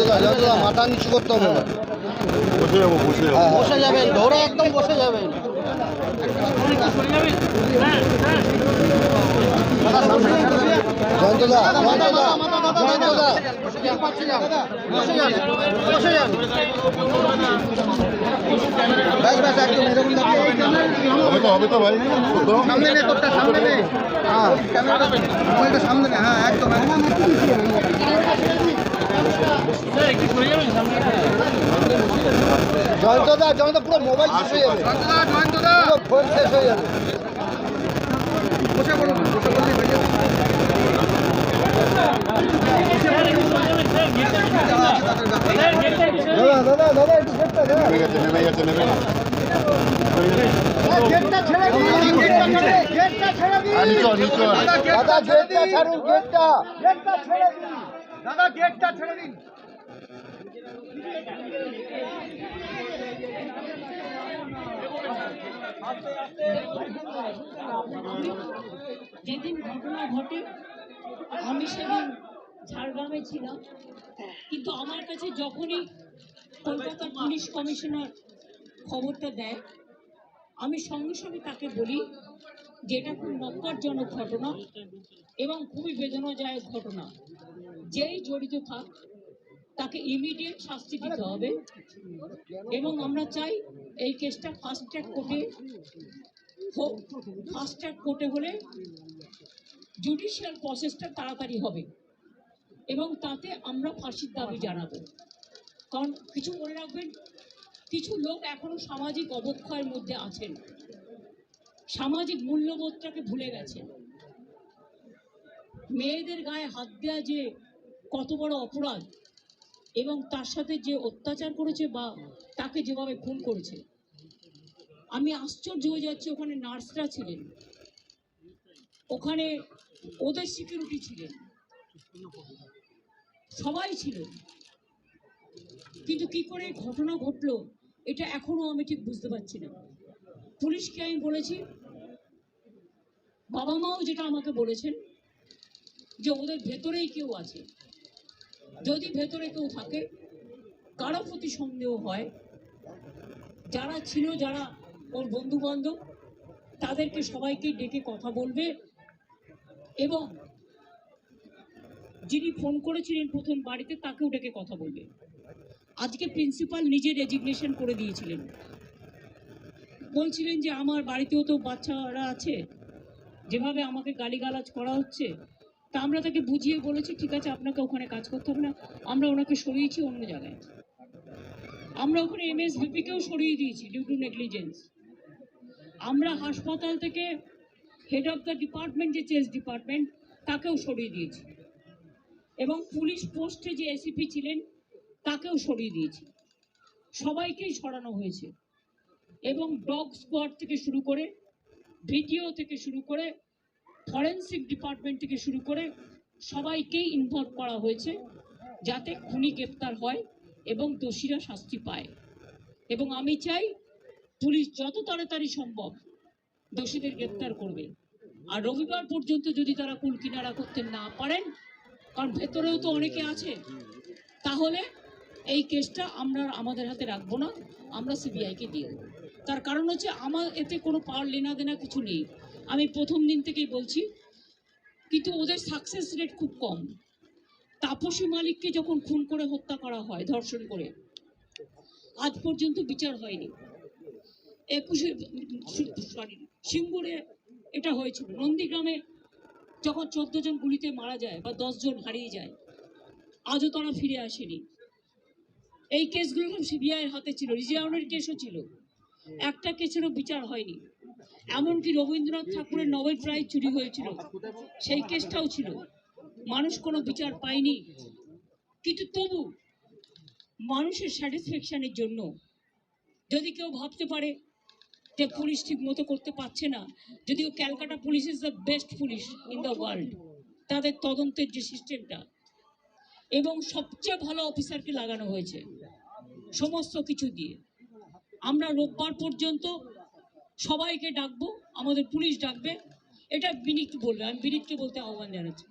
জয়ন্তদা মাথা নিচু করতে হবে। বসে যাবেন, ধরে একদম বসে যাবেন। জয়ন্তদা হবে তো ভাই, সামনে নে, তোরটা সামনে নে, হ্যাঁ ক্যামেরাটা সামনে নে, হ্যাঁ একদম জয়ন্তদা পুরো মোবাইল শেষ হয়ে যাবে। জয়ন্তদা ফোন শেষ হয়ে যাবে। বসে পড়ুন, বসে পড়ুন। দাদা একটু গেটটা নেমে গেছে গেটটা ছেড়ে দিন, গেটটা ছেড়ে দিন, দাদা গেটটা ছাড়ুন, গেটটা ছেড়ে দিন, দাদা গেটটা ছেড়ে দিন। যেদিন ঘটনা ঘটে আমি সেদিন ঝাড়গ্রামে ছিলাম, কিন্তু আমার কাছে যখনই কলকাতার পুলিশ কমিশনার খবরটা দেয় আমি সঙ্গে সঙ্গে তাকে বলি যে এটা খুব নক্কারজনক ঘটনা এবং খুবই বেদনাদায়ক ঘটনা। যেই জড়িত থাক তাকে ইমিডিয়েট শাস্তি দিতে হবে এবং আমরা চাই এই কেসটা ফাস্ট ট্র্যাক কোর্টে হোক। ফাস্ট ট্র্যাক কোর্টে হলে জুডিশিয়াল প্রসেসটা তাড়াতাড়ি হবে এবং তাতে আমরা ফাঁসির দাবি জানাবো। কারণ কিছু মনে রাখবেন, কিছু লোক এখনো সামাজিক অবক্ষয়ের মধ্যে আছেন, সামাজিক মূল্যবোধটাকে ভুলে গেছেন। মেয়েদের গায়ে হাত দেওয়া যে কত বড় অপরাধ এবং তার সাথে যে অত্যাচার করেছে বা তাকে যেভাবে খুন করেছে, আমি আশ্চর্য হয়ে যাচ্ছি। ওখানে নার্সরা ছিলেন, ওখানে ওদের সিকিউরিটি ছিলেন, সবাই ছিল, কিন্তু কি করে ঘটনা ঘটলো এটা এখনো আমি ঠিক বুঝতে পারছি না। পুলিশকে আমি বলেছি, বাবা মাও যেটা আমাকে বলেছেন যে ওদের ভেতরেই কেউ আছে, যদি ভেতরে কেউ থাকে, কারো প্রতি সন্দেহ হয়, যারা ছিল, যারা ওর বন্ধু বান্ধব, তাদেরকে সবাইকে ডেকে কথা বলবে এবং যিনি ফোন করেছিলেন প্রথম বাড়িতে তাকেও ডেকে কথা বলবে। আজকে প্রিন্সিপাল নিজে রেজিগনেশন করে দিয়েছিলেন, বলছিলেন যে আমার বাড়িতেও তো বাচ্চারা আছে, যেভাবে আমাকে গালিগালাজ করা হচ্ছে, তা আমরা তাকে বুঝিয়ে বলেছি ঠিক আছে আপনাকে ওখানে কাজ করতে হবে না, আমরা ওনাকে সরিয়েছি অন্য জায়গায়। আমরা ওখানে MSVPকেও সরিয়ে দিয়েছি ডিউ টু নেগলিজেন্স। আমরা হাসপাতাল থেকে হেড অফ দ্য ডিপার্টমেন্ট, যে চেস ডিপার্টমেন্ট, তাকেও সরিয়ে দিয়েছি এবং পুলিশ পোস্টে যে ACP ছিলেন তাকেও সরিয়ে দিয়েছি। সবাইকেই সরানো হয়েছে এবং ডগ স্কোয়াড থেকে শুরু করে, ভিডিও থেকে শুরু করে, ফরেন্সিক ডিপার্টমেন্ট থেকে শুরু করে সবাইকেই ইনভলভ করা হয়েছে যাতে খুনি গ্রেপ্তার হয় এবং দোষীরা শাস্তি পায়। এবং আমি চাই পুলিশ যত তাড়াতাড়ি সম্ভব দোষীদের গ্রেপ্তার করবে। আর রবিবার পর্যন্ত যদি তারা কুল কিনারা করতে না পারেন, কারণ ভেতরেও তো অনেকে আছে, তাহলে এই কেসটা আমরা আমাদের হাতে রাখবো না, আমরা CBI-কে দিয়ে দেবো। তার কারণ হচ্ছে আমার এতে কোনো পাওয়ার লেনা দেনা কিছু নেই, আমি প্রথম দিন থেকেই বলছি, কিন্তু ওদের সাকসেস রেট খুব কম। তাপসী মালিককে যখন খুন করে হত্যা করা হয়, ধর্ষণ করে, আজ পর্যন্ত বিচার হয়নি। সিঙ্গুরে এটা হয়েছিল, নন্দীগ্রামে যখন 14 জন গুলিতে মারা যায় বা 10 জন হারিয়ে যায়, আজও তারা ফিরে আসেনি। এই কেসগুলো CBI-এর হাতে ছিল, রিজাউনের কেসও ছিল, একটা কেসেরও বিচার হয়নি। এমনকি রবীন্দ্রনাথ ঠাকুরের নোবেল প্রাইজ চুরি হয়েছিল, সেই কেসটাও ছিল, মানুষ কোনো বিচার পায়নি। কিন্তু তবু মানুষের স্যাটিসফ্যাকশনের জন্য যদি কেউ ভাবতে পারে যে পুলিশ ঠিক মতো করতে পারছে না, যদিও Calcutta police is the best police in the world, তাদের তদন্তের যে সিস্টেমটা এবং সবচেয়ে ভালো অফিসারকে লাগানো হয়েছে সমস্ত কিছু দিয়ে। আমরা রোববার পর্যন্ত সবাইকে ডাকবো, আমাদের পুলিশ ডাকবে, এটা বিনীত বলবে, আমি বিনীতকে বলতে আহ্বান জানাচ্ছি।